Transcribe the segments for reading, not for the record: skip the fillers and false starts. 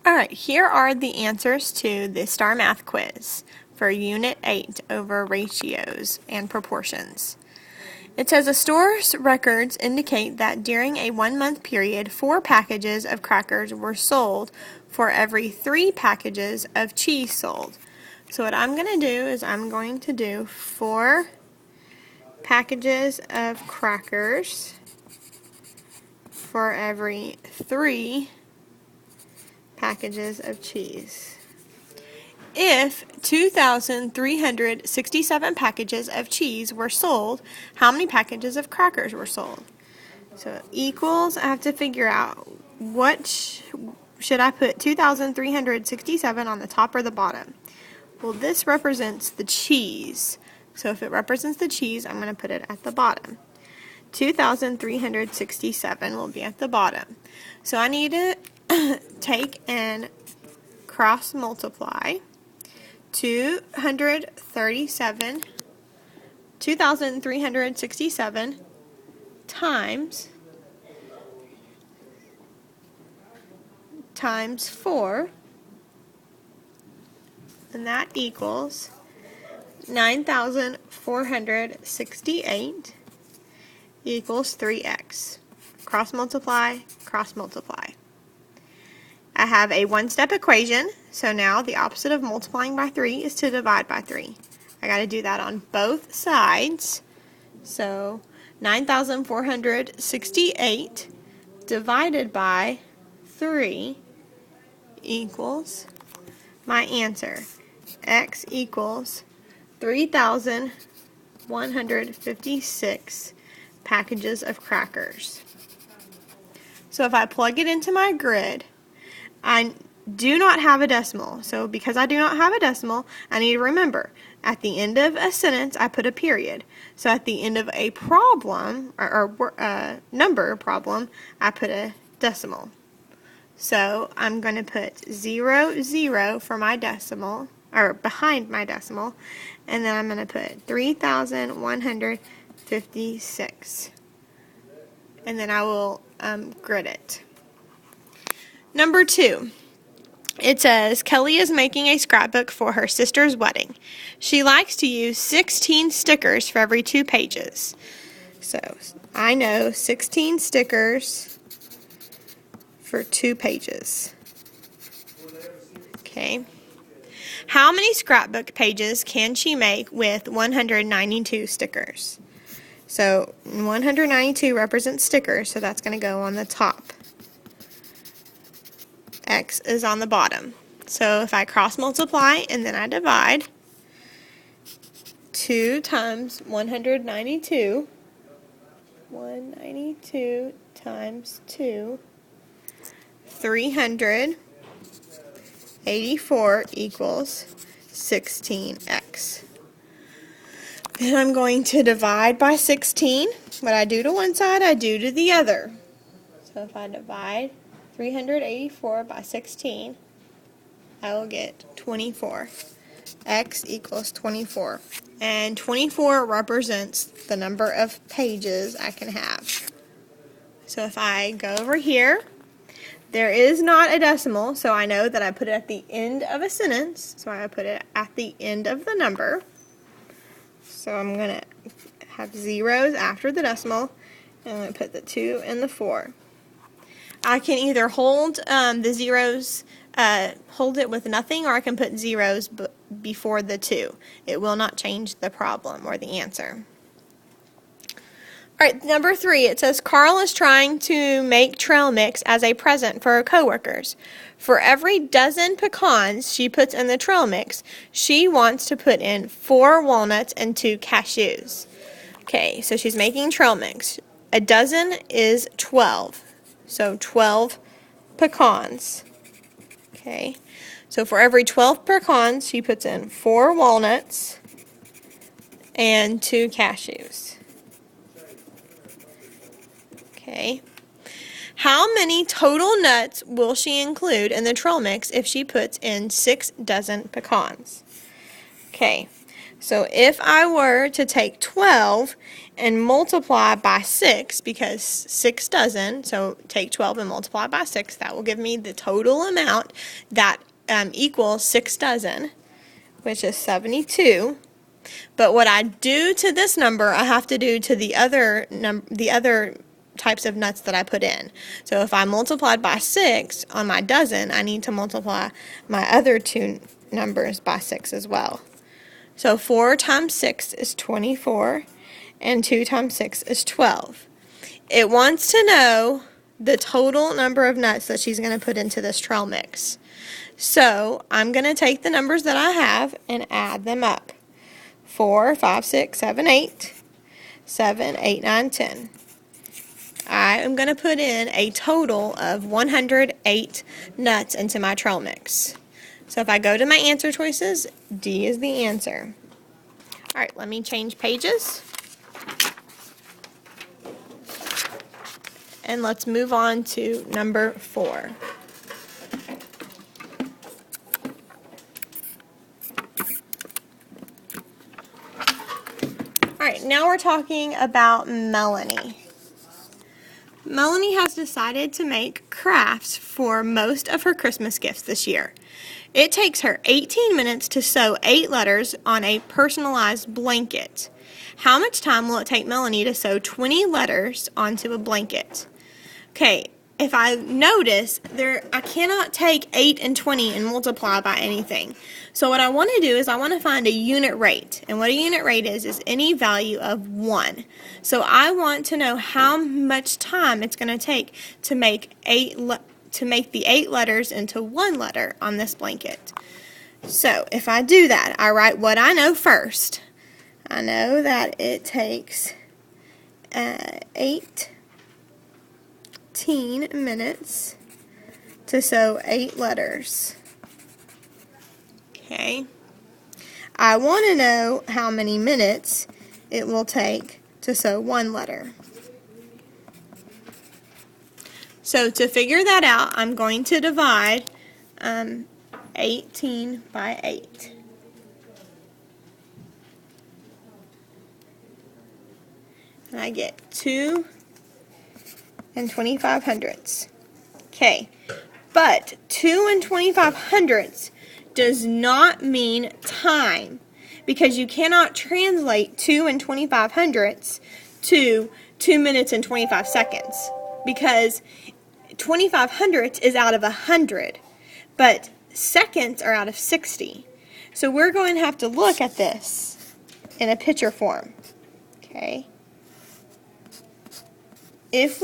Alright, here are the answers to the STAR Math quiz for Unit 8 over ratios and proportions. It says a store's records indicate that during a 1-month period, 4 packages of crackers were sold for every 3 packages of cheese sold. So what I'm going to do is I'm going to do 4 packages of crackers for every 3 packages of cheese. If 2,367 packages of cheese were sold, how many packages of crackers were sold? So equals, I have to figure out should I put 2,367 on the top or the bottom? Well, this represents the cheese. So if it represents the cheese, I'm going to put it at the bottom. 2,367 will be at the bottom. So I need to take and cross multiply 2,367 times 4, and that equals 9,468 equals 3x. Cross multiply, cross multiply. I have a one-step equation, so now the opposite of multiplying by 3 is to divide by 3. I got to do that on both sides. So 9,468 divided by 3 equals my answer. X equals 3,156 packages of crackers. So if I plug it into my grid, I do not have a decimal. So because I do not have a decimal, I need to remember, at the end of a sentence, I put a period. So at the end of a problem, or number problem, I put a decimal. So I'm going to put 0, 0 for my decimal, or behind my decimal, and then I'm going to put 3,156. And then I will grid it. Number 2, it says Kelly is making a scrapbook for her sister's wedding. She likes to use 16 stickers for every 2 pages. So I know 16 stickers for 2 pages. Okay. How many scrapbook pages can she make with 192 stickers? So 192 represents stickers, so that's going to go on the top. X is on the bottom. So if I cross multiply and then I divide, 2 times 192, 192 times 2, 384 equals 16x. Then I'm going to divide by 16. What I do to one side, I do to the other. So if I divide 384 by 16, I will get 24. X equals 24. And 24 represents the number of pages I can have. So if I go over here, there is not a decimal, so I know that I put it at the end of a sentence. So I put it at the end of the number. So I'm going to have zeros after the decimal, and I'm going to put the 2 and the 4. I can either hold the zeros, hold it with nothing, or I can put zeros before the 2. It will not change the problem or the answer. Alright, number 3, it says Carl is trying to make trail mix as a present for her coworkers. For every dozen pecans she puts in the trail mix, she wants to put in 4 walnuts and 2 cashews. Okay, so she's making trail mix. A dozen is 12. So 12 pecans. Okay, so for every 12 pecans, she puts in 4 walnuts and 2 cashews. Okay, how many total nuts will she include in the trail mix if she puts in 6 dozen pecans? Okay, So if I were to take 12 and multiply by 6, because 6 dozen, so take 12 and multiply by 6, that will give me the total amount that equals 6 dozen, which is 72. But what I do to this number, I have to do to the other types of nuts that I put in. So if I multiplied by 6 on my dozen, I need to multiply my other two numbers by 6 as well. So 4 times 6 is 24, and 2 times 6 is 12. It wants to know the total number of nuts that she's going to put into this trail mix. So I'm going to take the numbers that I have and add them up. 4, 5, 6, 7, 8, 7, 8, 9, 10. I am going to put in a total of 108 nuts into my trail mix. So if I go to my answer choices, D is the answer. All right, let me change pages. And let's move on to number 4. All right, now we're talking about Melanie. Melanie has decided to make crafts for most of her Christmas gifts this year. It takes her 18 minutes to sew 8 letters on a personalized blanket. How much time will it take Melanie to sew 20 letters onto a blanket? Okay, if I notice, I cannot take 8 and 20 and multiply by anything. So what I want to do is I want to find a unit rate. And what a unit rate is any value of 1. So I want to know how much time it's going to take to make the 8 letters into 1 letter on this blanket. So if I do that, I write what I know first. I know that it takes 18 minutes to sew 8 letters. Okay. I want to know how many minutes it will take to sew 1 letter. So to figure that out, I'm going to divide 18 by 8. And I get 2 and 25 hundredths. Okay, but 2 and 25 hundredths does not mean time, because you cannot translate 2 and 25 hundredths to 2 minutes and 25 seconds, because 25 hundredths is out of 100, but seconds are out of 60. So we're going to have to look at this in a picture form. Okay. If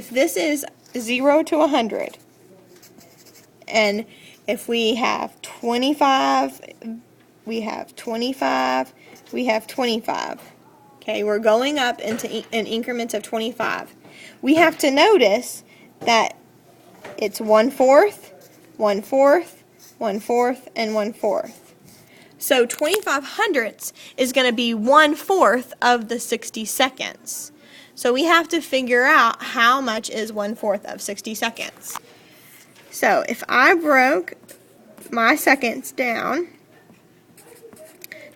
this is 0 to 100, and if we have 25, we have 25, we have 25. Okay, we're going up in increments of 25. We have to notice that it's 1/4, 1/4, 1/4, and 1/4. So 25 hundredths is going to be 1/4 of the 60 seconds. So we have to figure out how much is 1/4 of 60 seconds. So if I broke my seconds down,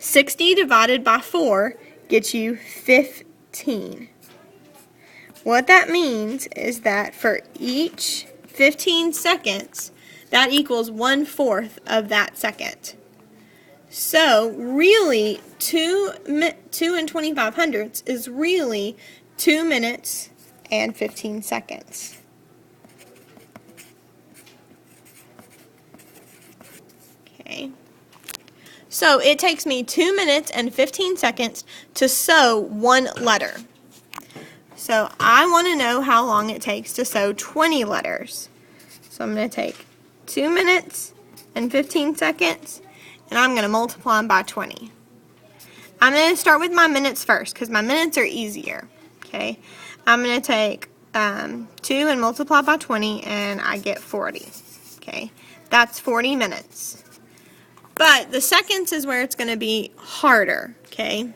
60 divided by 4 gets you 15. What that means is that for each 15 seconds, that equals 1/4 of that second. So really, 2 and 25 hundredths is really 2 minutes and 15 seconds. Okay. So it takes me 2 minutes and 15 seconds to sew 1 letter. So I want to know how long it takes to sew 20 letters. So I'm going to take 2 minutes and 15 seconds, and I'm going to multiply them by 20. I'm going to start with my minutes first, because my minutes are easier. Okay, I'm going to take 2 and multiply by 20, and I get 40. Okay, that's 40 minutes. But the seconds is where it's going to be harder. Okay,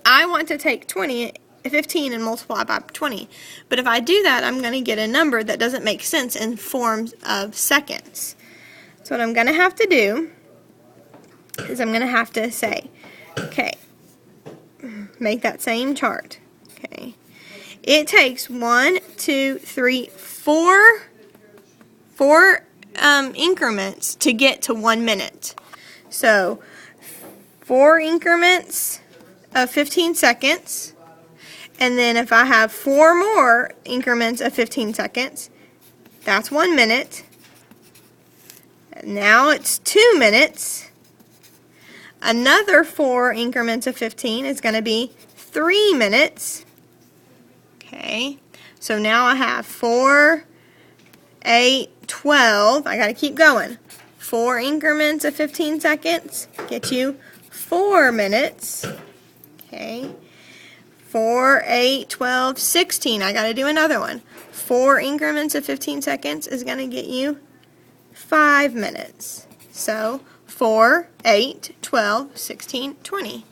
I want to take 15 and multiply by 20. But if I do that, I'm going to get a number that doesn't make sense in forms of seconds. So what I'm going to have to do is I'm going to have to say, okay, make that same chart. Okay. It takes 1, 2, 3, 4 increments to get to 1 minute. So 4 increments of 15 seconds. And then if I have 4 more increments of 15 seconds, that's 1 minute. Now it's 2 minutes. Another 4 increments of 15 is going to be 3 minutes. Okay, so now I have 4, 8, 12. I got to keep going. 4 increments of 15 seconds get you 4 minutes. Okay. 4, 8, 12, 16. I got to do another one. 4 increments of 15 seconds is going to get you 5 minutes. So 4, 8, 12, 16, 20.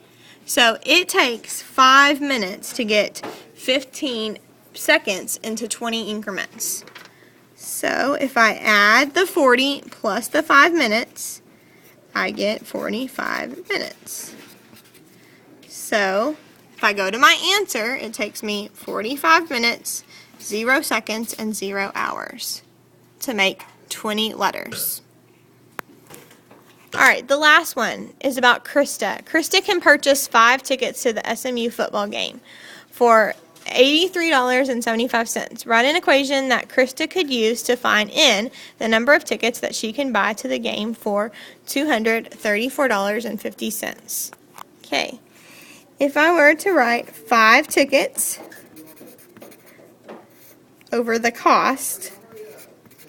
So it takes 5 minutes to get 15 seconds into 20 increments. So if I add the 40 plus the 5 minutes, I get 45 minutes. So if I go to my answer, it takes me 45 minutes, 0 seconds, and 0 hours to make 20 letters. Alright, the last one is about Krista. Krista can purchase 5 tickets to the SMU football game for $83.75. Write an equation that Krista could use to find in the number of tickets that she can buy to the game for $234.50. Okay. If I were to write 5 tickets over the cost,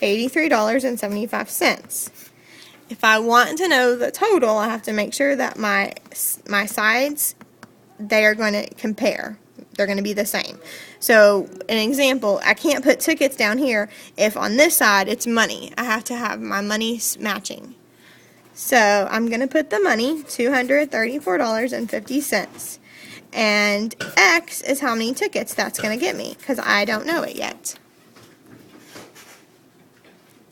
$83.75. If I want to know the total, I have to make sure that my sides, they are going to compare. They're going to be the same. So, an example, I can't put tickets down here if on this side it's money. I have to have my money matching. So I'm going to put the money, $234.50, and X is how many tickets that's going to get me, because I don't know it yet.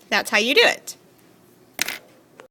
That's how you do it.